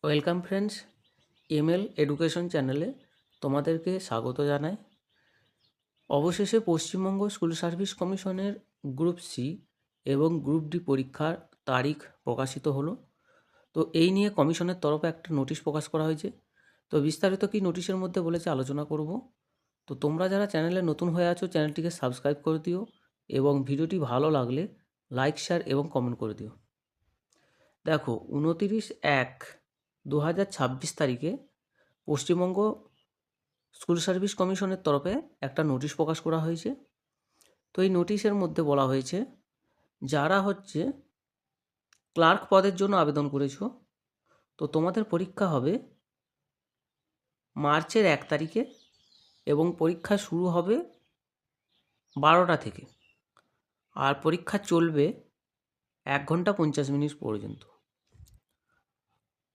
Welcome friends, ML education চ্যানেলে তোমাদেরকে স্বাগত জানাই। অবশেষে পশ্চিমবঙ্গ স্কুল সার্ভিস কমিশনের গ্রুপ সি এবং গ্রুপ ডি পরীক্ষার তারিখ প্রকাশিত হলো। তো এই নিয়ে কমিশনের তরফে একটা নোটিশ প্রকাশ করা হয়েছে। তো বিস্তারিত কি নোটিশের মধ্যে বলেছে আলোচনা করব। তো তোমরা যারা চ্যানেলে নতুন হয়ে আছো চ্যানেলটিকে সাবস্ক্রাইব করে দিও এবং ভিডিওটি ভালো লাগলে লাইক, শেয়ার এবং কমেন্ট করে দিও। দেখো, 29/1/2026 তারিখে পশ্চিমবঙ্গ স্কুল সার্ভিস কমিশনের তরফে একটা নোটিশ প্রকাশ করা হয়েছে। তো এই নোটিশের মধ্যে বলা হয়েছে, যারা ক্লার্ক পদের জন্য আবেদন করেছো, তো তোমাদের পরীক্ষা হবে মার্চের 1 তারিখে এবং পরীক্ষা শুরু হবে 12টা থেকে, আর পরীক্ষা চলবে 1 ঘন্টা 50 মিনিট পর্যন্ত।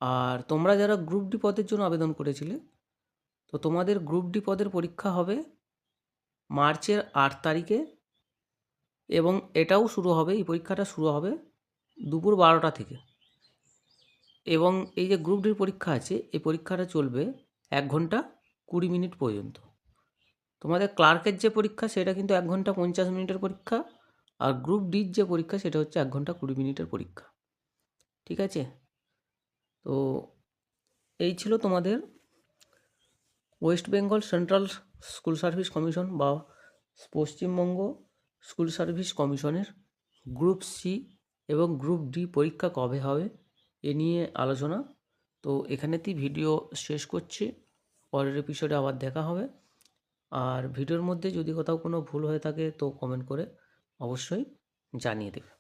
আর তোমরা যারা গ্রুপ ডি পদের জন্য আবেদন করেছিলে, তো তোমাদের গ্রুপ ডি পদের পরীক্ষা হবে মার্চের 8 তারিখে এবং এই পরীক্ষাটা শুরু হবে দুপুর 12টা থেকে। এবং এই যে গ্রুপ ডির পরীক্ষা আছে, এই পরীক্ষাটা চলবে 1 ঘন্টা 20 মিনিট পর্যন্ত। তোমাদের ক্লার্কের যে পরীক্ষা সেটা কিন্তু 1 ঘন্টা 50 মিনিটের পরীক্ষা, আর গ্রুপ ডির যে পরীক্ষা সেটা হচ্ছে 1 ঘন্টা 20 মিনিটের পরীক্ষা। ঠিক আছে? তো এই ছিল তোমাদের West Bengal central school service commission বা পশ্চিমবঙ্গ স্কুল সার্ভিস কমিশনের গ্রুপ সি এবং গ্রুপ ডি পরীক্ষা কবে হবে এ নিয়ে আলোচনা। তো এখানেতেই ভিডিও শেষ করছি, পরের এপিসোডে আবার দেখা হবে। আর ভিডিওর মধ্যে যদি কোথাও কোনো ভুল হয়ে থাকে তো কমেন্ট করে অবশ্যই জানিয়ে দেবে।